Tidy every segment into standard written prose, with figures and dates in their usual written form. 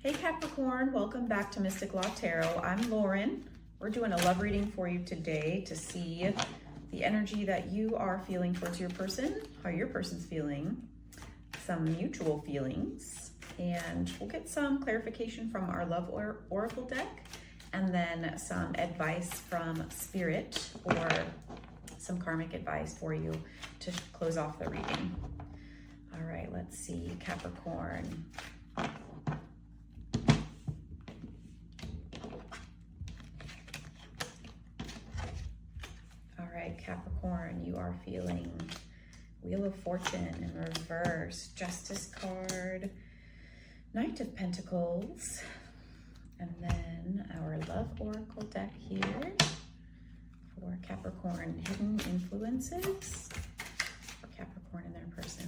Hey Capricorn, welcome back to Mystic Law Tarot. I'm Lauren. We're doing a love reading for you today to see the energy that you are feeling towards your person, how your person's feeling, some mutual feelings, and we'll get some clarification from our love oracle deck, and then some advice from Spirit or some karmic advice for you to close off the reading. All right, let's see, Capricorn. Capricorn, you are feeling Wheel of Fortune in reverse, Justice card, Knight of Pentacles, and then our love oracle deck here for Capricorn, hidden influences for Capricorn and their person,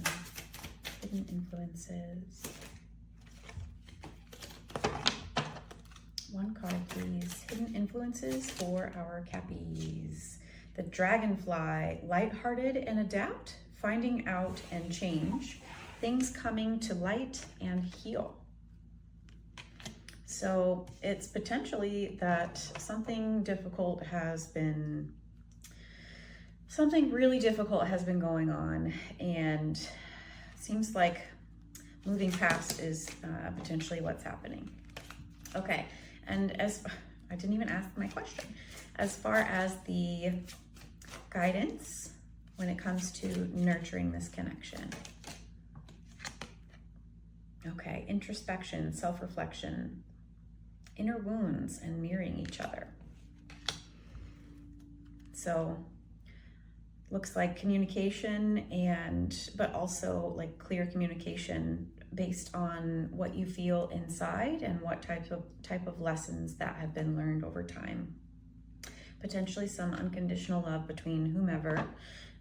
hidden influences. One card, please. Hidden influences for our Cappies. The Dragonfly, lighthearted and adapt, finding out and change, things coming to light and heal. So it's potentially that something really difficult has been going on, and it seems like moving past is potentially what's happening. Okay, and as I didn't even ask my question, as far as the guidance when it comes to nurturing this connection. Okay, introspection, self-reflection, inner wounds, and mirroring each other. So looks like communication, but also like clear communication based on what you feel inside and what type of lessons that have been learned over time. Potentially some unconditional love between whomever.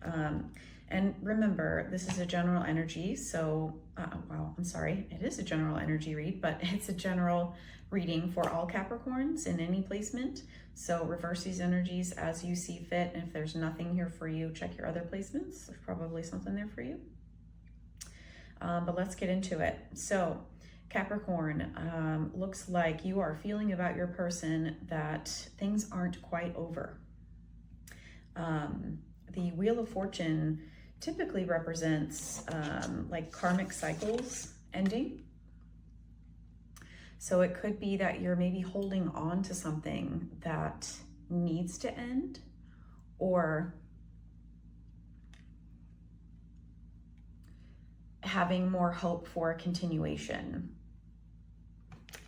And remember, this is a general energy, so, it is a general energy read, but it's a general reading for all Capricorns in any placement. So reverse these energies as you see fit, and if there's nothing here for you, check your other placements. There's probably something there for you. But let's get into it. So Capricorn, looks like you are feeling about your person that things aren't quite over. The Wheel of Fortune typically represents like karmic cycles ending. So it could be that you're maybe holding on to something that needs to end, or having more hope for a continuation.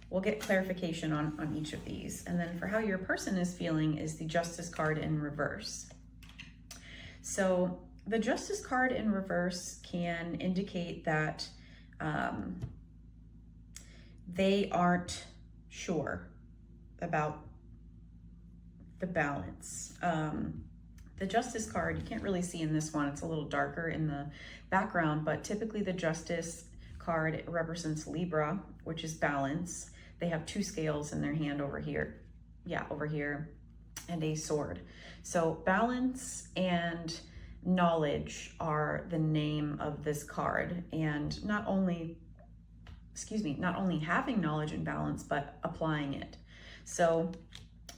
We'll get clarification on each of these. And then for how your person is feeling is the Justice card in reverse. So the Justice card in reverse can indicate that they aren't sure about the balance. The Justice card, you can't really see in this one, it's a little darker in the background, but typically the Justice card represents Libra, which is balance. They have two scales in their hand over here. Yeah, over here, and a sword. So balance and knowledge are the name of this card. And not only having knowledge and balance, but applying it. So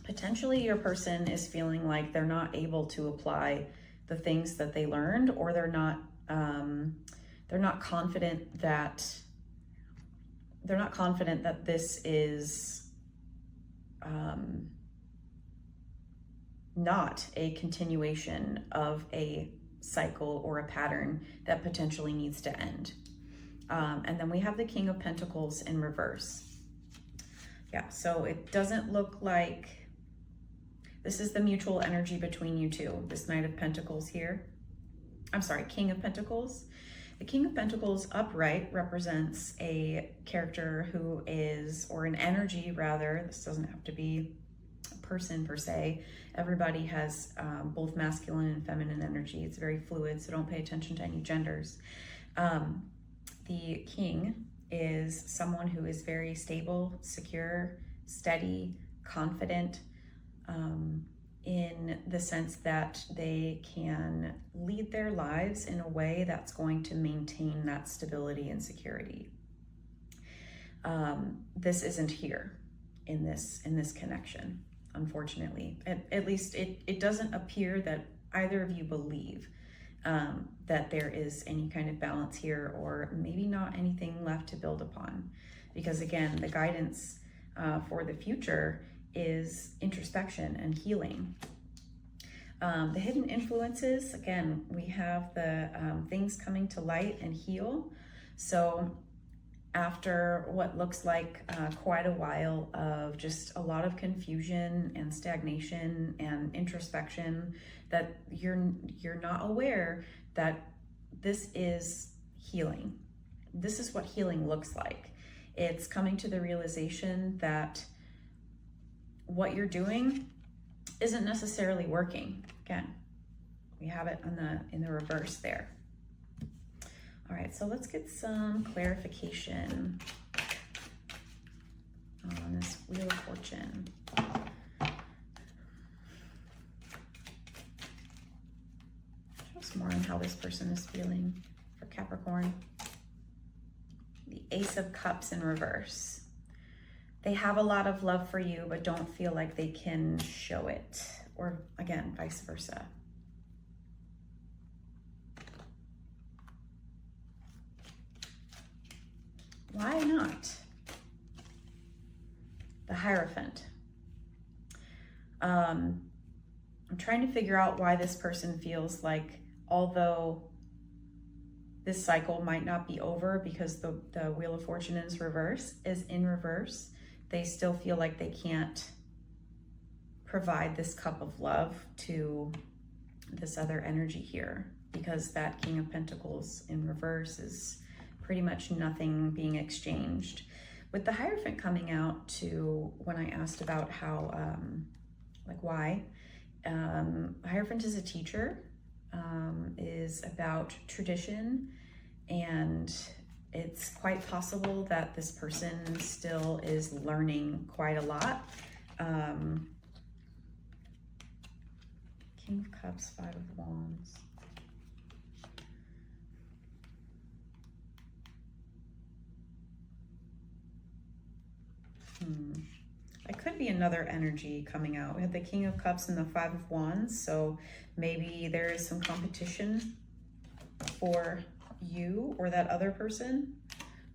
potentially your person is feeling like they're not able to apply the things that they learned, or they're not confident that this is not a continuation of a cycle or a pattern that potentially needs to end. And then we have the King of Pentacles in reverse. Yeah, so it doesn't look like this is the mutual energy between you two. This Knight of Pentacles here. I'm sorry, King of Pentacles. The King of Pentacles upright represents a character who is, or an energy rather, this doesn't have to be a person per se. Everybody has both masculine and feminine energy. It's very fluid, so don't pay attention to any genders. The King is someone who is very stable, secure, steady, confident, in the sense that they can lead their lives in a way that's going to maintain that stability and security. this isn't here in this connection, unfortunately. At least it doesn't appear that either of you believe that there is any kind of balance here, or maybe not anything left to build upon. Because again, the guidance for the future is introspection and healing. The hidden influences, again, we have the things coming to light and heal. So after what looks like quite a while of just a lot of confusion and stagnation and introspection, that you're not aware that this is healing. This is what healing looks like. It's coming to the realization that what you're doing isn't necessarily working. Again, we have it in the reverse there. All right, so let's get some clarification on this Wheel of Fortune. Show us more on how this person is feeling for Capricorn. The Ace of Cups in reverse. They have a lot of love for you, but don't feel like they can show it. Or again, vice versa. Why not? The Hierophant. I'm trying to figure out why this person feels like, although this cycle might not be over because the Wheel of Fortune is in reverse, they still feel like they can't provide this cup of love to this other energy here, because that King of Pentacles in reverse is pretty much nothing being exchanged. With the Hierophant coming out to, when I asked about how, like why, Hierophant is a teacher, is about tradition, and it's quite possible that this person still is learning quite a lot. King of Cups, Five of Wands. It could be another energy coming out. We have the King of Cups and the Five of Wands, so maybe there is some competition for you or that other person.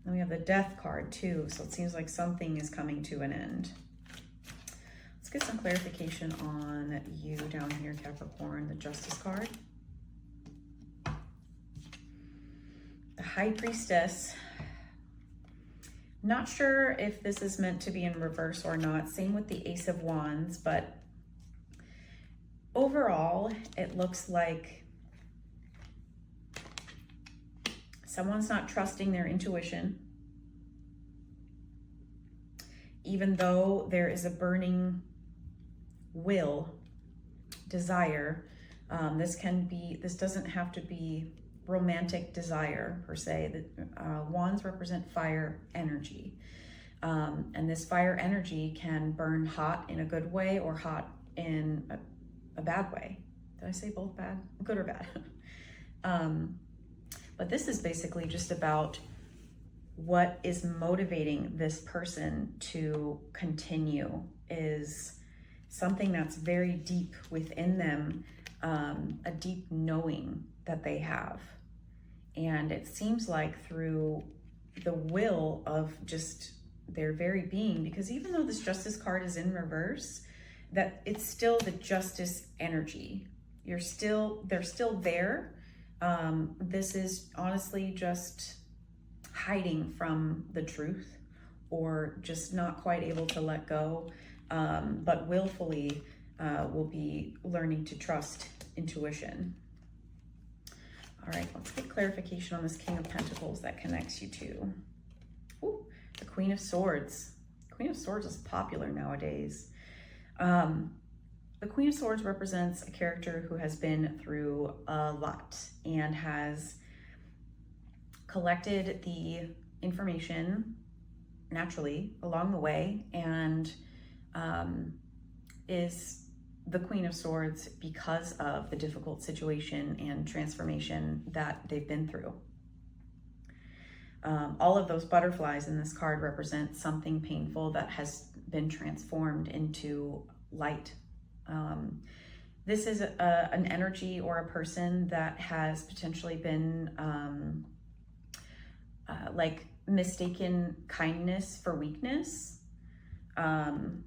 Then we have the Death card too, so it seems like something is coming to an end. Let's get some clarification on you down here, Capricorn, the Justice card. The High Priestess. Not sure if this is meant to be in reverse or not. Same with the Ace of Wands, but overall, it looks like someone's not trusting their intuition, even though there is a burning will, desire. This doesn't have to be romantic desire per se. The wands represent fire energy, and this fire energy can burn hot in a good way or hot in a bad way. Did I say both bad? Good or bad? But this is basically just about what is motivating this person to continue, is something that's very deep within them, a deep knowing that they have. And it seems like through the will of just their very being, because even though this Justice card is in reverse, that it's still the Justice energy. They're still there. This is honestly just hiding from the truth, or just not quite able to let go, but willfully will be learning to trust intuition. All right, let's get clarification on this King of Pentacles that connects you to the Queen of Swords. Queen of Swords is popular nowadays. The Queen of Swords represents a character who has been through a lot and has collected the information naturally along the way, and is the Queen of Swords because of the difficult situation and transformation that they've been through. All of those butterflies in this card represent something painful that has been transformed into light. This is an energy or a person that has potentially been like mistaken kindness for weakness, when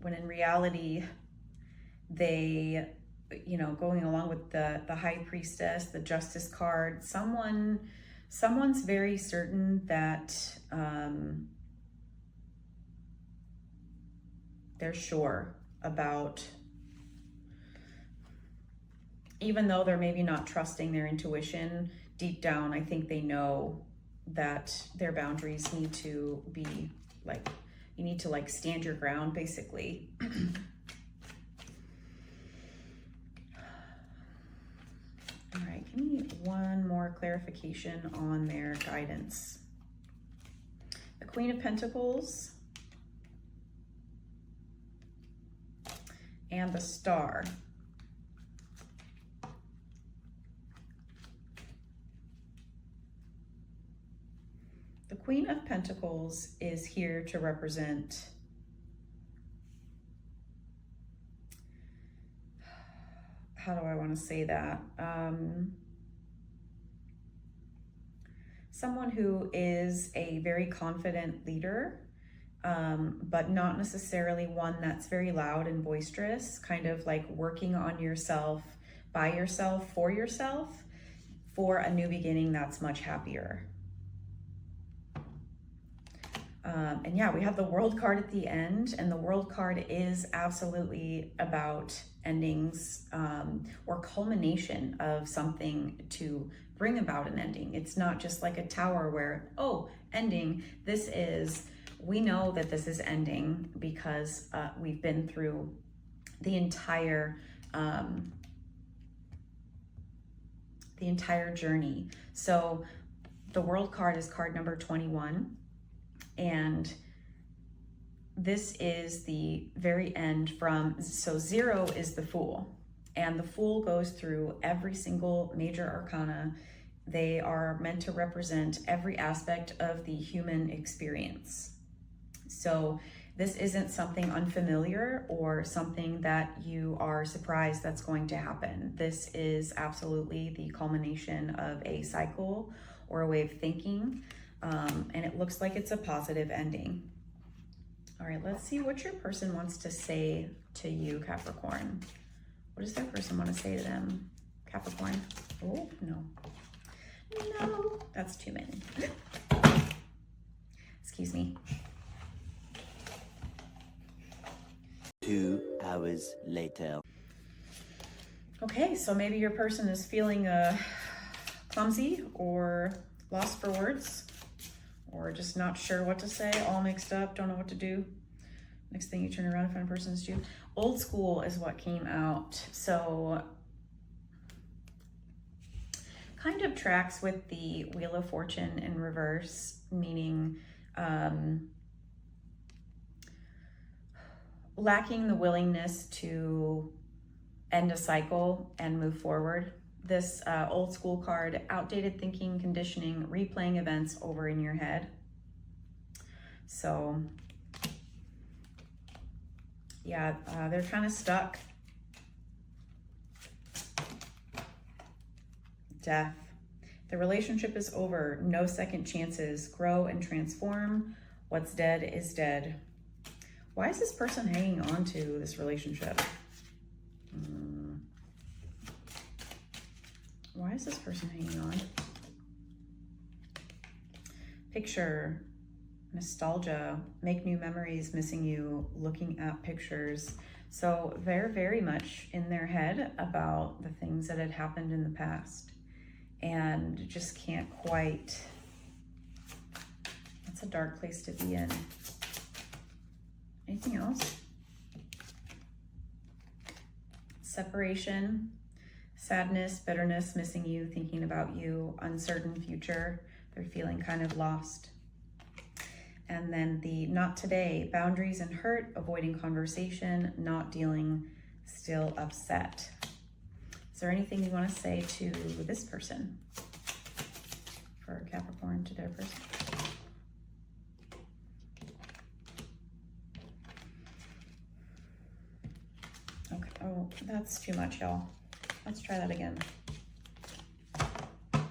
in reality they, you know, going along with the High Priestess, the Justice card, someone's very certain that they're sure about, even though they're maybe not trusting their intuition, deep down, I think they know that their boundaries need to be like, you need to like stand your ground, basically. All right, give me one more clarification on their guidance. The Queen of Pentacles and the Star. The Queen of Pentacles is here to represent how do I want to say that? Someone who is a very confident leader, but not necessarily one that's very loud and boisterous, kind of like working on yourself, by yourself, for a new beginning that's much happier. And yeah, we have the World card at the end, and the World card is absolutely about endings, or culmination of something to bring about an ending. It's not just like a tower where, oh, ending. This is, we know that this is ending because we've been through the entire journey. So the World card is card number 21. And this is the very end from, so 0 is the Fool, and the Fool goes through every single major arcana. They are meant to represent every aspect of the human experience. So this isn't something unfamiliar or something that you are surprised that's going to happen. This is absolutely the culmination of a cycle or a way of thinking. And it looks like it's a positive ending. All right, let's see what your person wants to say to you, Capricorn. What does their person want to say to them, Capricorn? Oh, no. No, that's too many. Excuse me. 2 hours later. Okay, so maybe your person is feeling clumsy or lost for words, or just not sure what to say, all mixed up, don't know what to do. Next thing you turn around and find a person's you. Old school is what came out. So kind of tracks with the Wheel of Fortune in reverse, meaning lacking the willingness to end a cycle and move forward. This old school card, outdated thinking, conditioning, replaying events over in your head. So yeah, they're kind of stuck. Death. The relationship is over. No second chances. Grow and transform. What's dead is dead. Why is this person hanging on to this relationship? Why is this person hanging on? Picture, nostalgia, make new memories, missing you, looking at pictures. So they're very much in their head about the things that had happened in the past and just can't quite, that's a dark place to be in. Anything else? Separation. Sadness, bitterness, missing you, thinking about you, uncertain future. They're feeling kind of lost. And then the not today, boundaries and hurt, avoiding conversation, not dealing, still upset. Is there anything you want to say to this person? for Capricorn to their person. Okay, oh, that's too much, y'all. Let's try that again. Okay,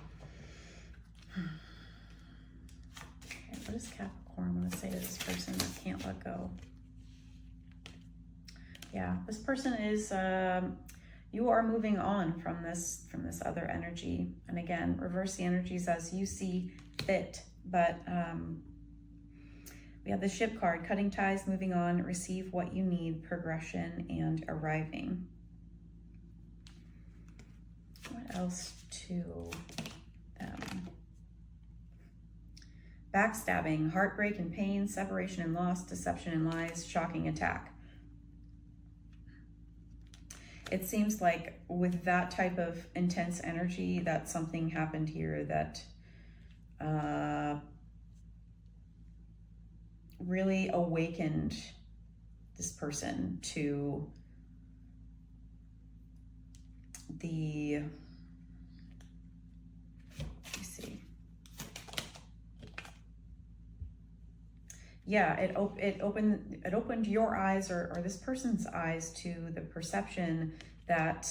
what does Capricorn want to say to this person that can't let go? Yeah, this person is, you are moving on from this other energy. And again, reverse the energies as you see fit. But we have the Ship card, cutting ties, moving on, receive what you need, progression, and arriving. What else to them? Backstabbing, heartbreak and pain, separation and loss, deception and lies, shocking attack. It seems like with that type of intense energy that something happened here that really awakened this person to the, let me see. Yeah, it opened your eyes or this person's eyes to the perception that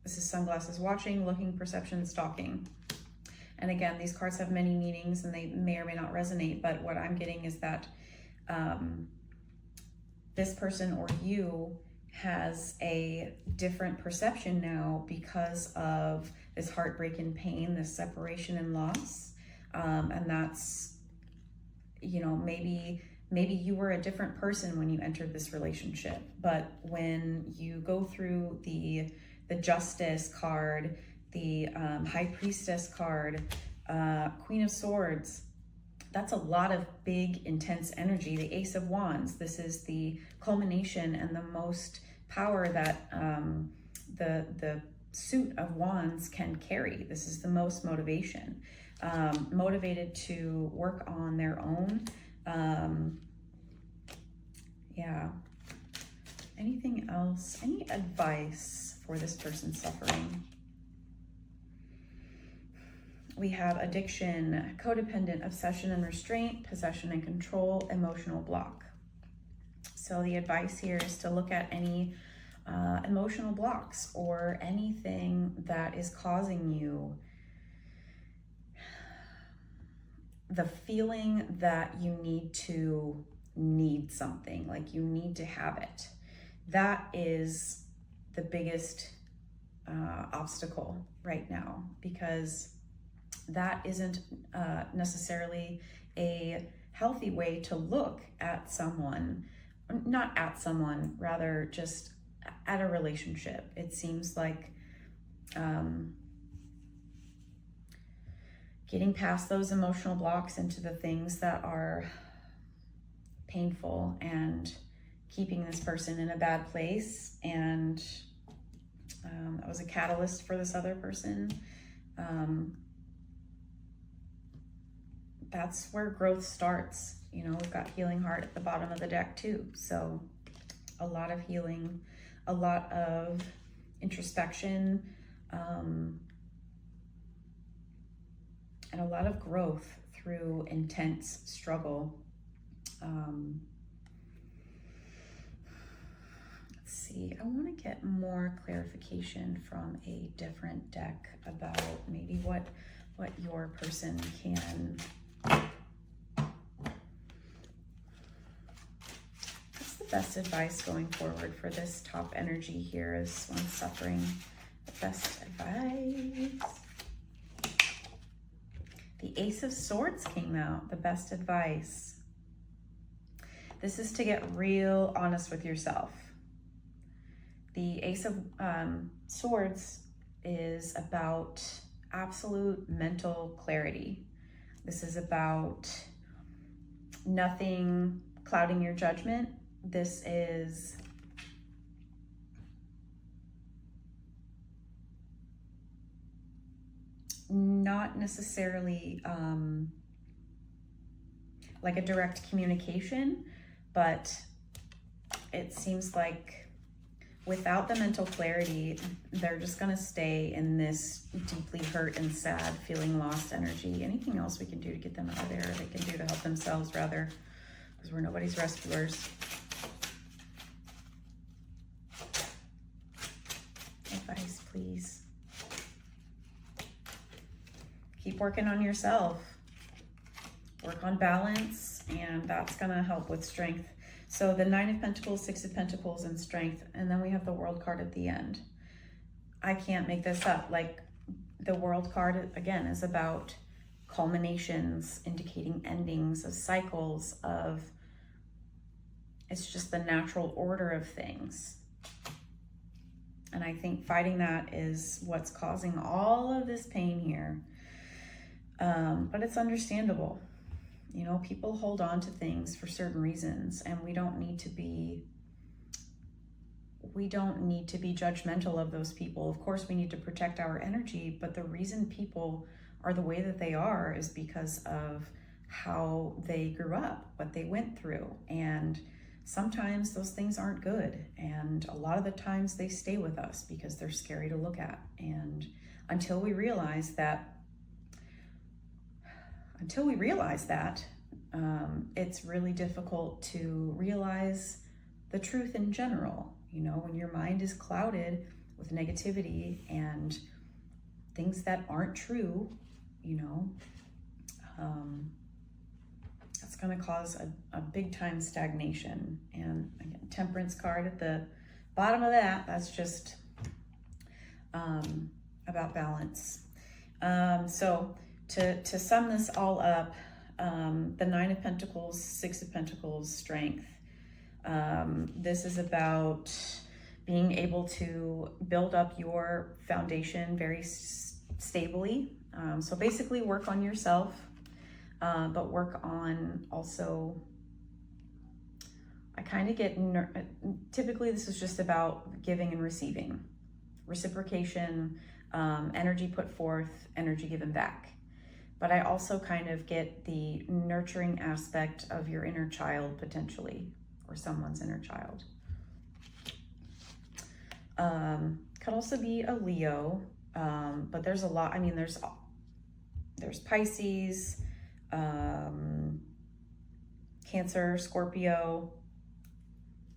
this is sunglasses, watching, looking, perception, stalking. And again, these cards have many meanings and they may or may not resonate, but what I'm getting is that this person or you has a different perception now because of this heartbreak and pain, this separation and loss. And that's, you know, maybe you were a different person when you entered this relationship, but when you go through the Justice card, the High Priestess card, Queen of Swords, that's a lot of big, intense energy. The Ace of Wands, this is the culmination and the most power that the suit of wands can carry. This is the most motivation. Motivated to work on their own. Yeah. Anything else? Any advice for this person suffering? We have addiction, codependent, obsession and restraint, possession and control, emotional block. So the advice here is to look at any emotional blocks or anything that is causing you the feeling that you need something, like you need to have it. That is the biggest obstacle right now, because that isn't necessarily a healthy way to look at someone, not at someone, rather just at a relationship. It seems like getting past those emotional blocks into the things that are painful and keeping this person in a bad place. And that was a catalyst for this other person. That's where growth starts. You know, we've got Healing Heart at the bottom of the deck too. So a lot of healing, a lot of introspection, and a lot of growth through intense struggle. Let's see, I want to get more clarification from a different deck about maybe what your person can. What's the best advice going forward for this top energy here is one suffering? The best advice. The Ace of Swords came out, the best advice. This is to get real honest with yourself. The Ace of Swords is about absolute mental clarity. This is about nothing clouding your judgment. This is not necessarily like a direct communication, but it seems like without the mental clarity, they're just going to stay in this deeply hurt and sad, feeling lost energy. Anything else we can do to get them out of there, they can do to help themselves, rather, because we're nobody's rescuers. Advice, please. Keep working on yourself. Work on balance, and that's going to help with strength. So the Nine of Pentacles, Six of Pentacles, and strength. And then we have the World card at the end. I can't make this up. Like, the World card, again, is about culminations, indicating endings of cycles of, it's just the natural order of things. And I think fighting that is what's causing all of this pain here. But it's understandable. You know, people hold on to things for certain reasons, and we don't need to be judgmental of those people. Of course, we need to protect our energy, but the reason people are the way that they are is because of how they grew up, what they went through. And sometimes those things aren't good. And a lot of the times they stay with us because they're scary to look at. And until we realize that, it's really difficult to realize the truth in general. You know, when your mind is clouded with negativity and things that aren't true, you know, that's going to cause a big time stagnation. And again, Temperance card at the bottom of that, that's just about balance. So to sum this all up, the Nine of Pentacles, Six of Pentacles, strength. This is about being able to build up your foundation very stably. So basically work on yourself, but work on also, I kind of get, typically this is just about giving and receiving, reciprocation, energy put forth, energy given back. But I also kind of get the nurturing aspect of your inner child potentially, or someone's inner child. Could also be a Leo, but there's a lot. I mean, there's Pisces, Cancer, Scorpio.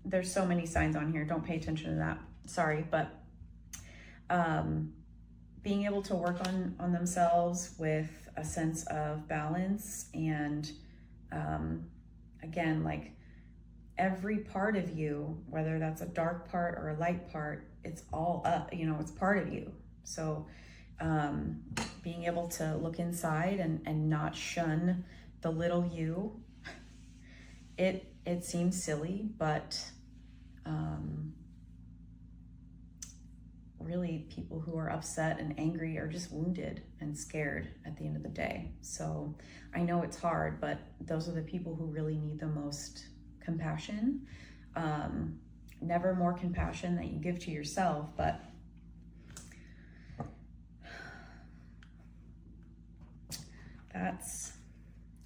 There's so many signs on here. Don't pay attention to that. Sorry, but being able to work on themselves with a sense of balance, and again, like every part of you, whether that's a dark part or a light part, it's all up, you know, it's part of you. So being able to look inside and not shun the little you, it seems silly, but really people who are upset and angry are just wounded and scared at the end of the day. So I know it's hard, but those are the people who really need the most compassion. Never more compassion that you give to yourself, but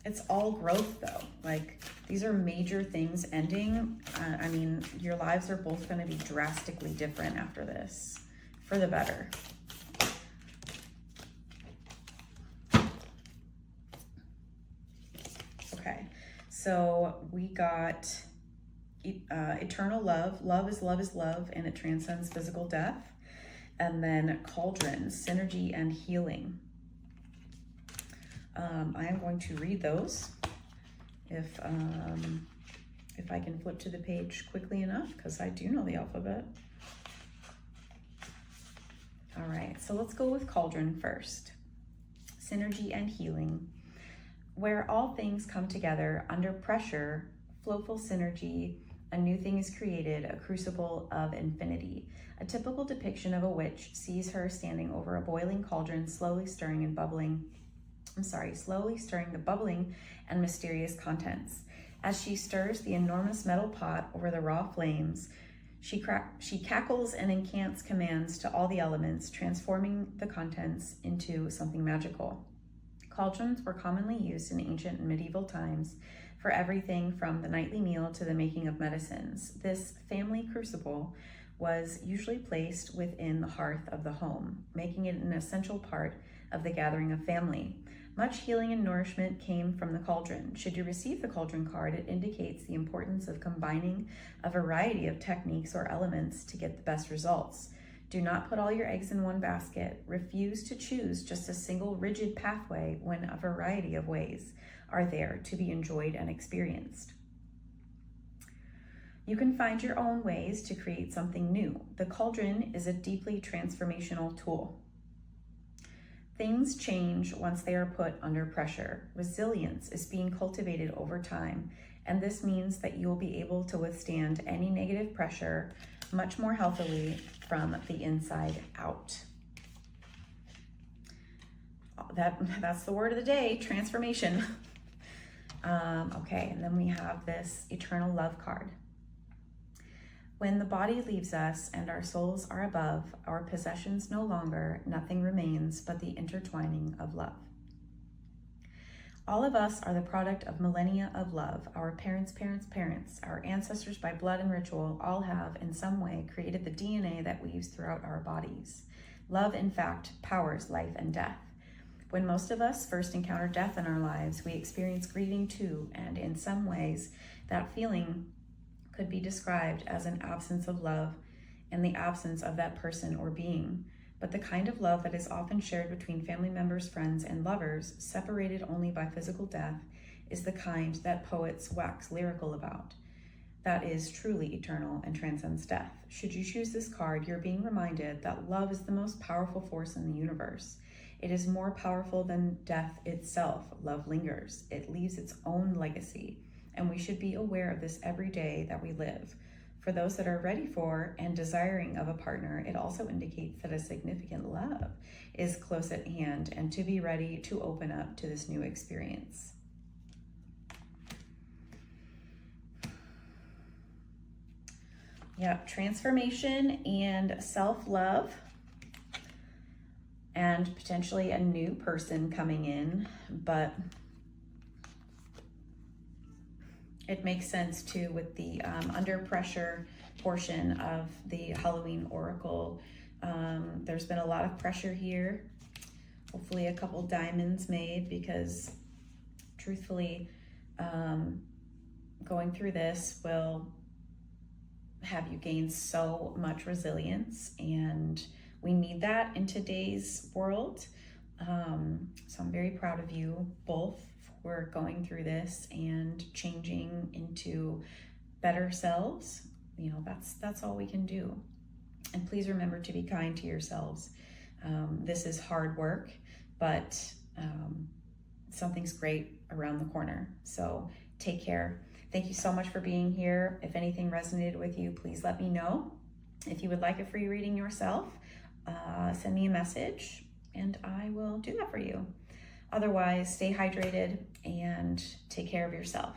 it's all growth though. Like, these are major things ending. I mean, your lives are both going to be drastically different after this, for the better. Okay, so we got eternal love. Love is love is love, and it transcends physical death. And then cauldron, synergy and healing. I am going to read those if I can flip to the page quickly enough, because I do know the alphabet. All right, so let's go with cauldron first. Synergy and healing. Where all things come together under pressure, flowful synergy, a new thing is created, a crucible of infinity. A typical depiction of a witch sees her standing over a boiling cauldron, slowly stirring the bubbling and mysterious contents. As she stirs the enormous metal pot over the raw flames, she cackles and incants commands to all the elements, transforming the contents into something magical. Cauldrons were commonly used in ancient and medieval times for everything from the nightly meal to the making of medicines. This family crucible was usually placed within the hearth of the home, making it an essential part of the gathering of family. Much healing and nourishment came from the cauldron. Should you receive the cauldron card, it indicates the importance of combining a variety of techniques or elements to get the best results. Do not put all your eggs in one basket. Refuse to choose just a single rigid pathway when a variety of ways are there to be enjoyed and experienced. You can find your own ways to create something new. The cauldron is a deeply transformational tool. Things change once they are put under pressure. Resilience is being cultivated over time, and this means that you will be able to withstand any negative pressure much more healthily from the inside out. That's the word of the day, transformation. Okay, and then we have this eternal love card. When the body leaves us and our souls are above, our possessions no longer, nothing remains but the intertwining of love. All of us are the product of millennia of love. Our parents, our ancestors by blood and ritual all have in some way created the DNA that weaves throughout our bodies. Love, in fact, powers life and death. When most of us first encounter death in our lives, we experience grieving too, and in some ways, that feeling could be described as an absence of love and the absence of that person or being. But the kind of love that is often shared between family members, friends, and lovers, separated only by physical death, is the kind that poets wax lyrical about. That is truly eternal and transcends death. Should you choose this card, you're being reminded that love is the most powerful force in the universe. It is more powerful than death itself. Love lingers. It leaves its own legacy. And we should be aware of this every day that we live. For those that are ready for and desiring of a partner, it also indicates that a significant love is close at hand and to be ready to open up to this new experience. Yep, transformation and self-love, and potentially a new person coming in, but it makes sense too with the under pressure portion of the Halloween Oracle. There's been a lot of pressure here. Hopefully a couple diamonds made, because truthfully, going through this will have you gain so much resilience, and we need that in today's world. So I'm very proud of you both for going through this and changing into better selves. You know, that's all we can do. And please remember to be kind to yourselves. This is hard work, but something's great around the corner. So take care. Thank you so much for being here. If anything resonated with you, please let me know. If you would like a free reading yourself, send me a message and I will do that for you. Otherwise, stay hydrated and take care of yourself.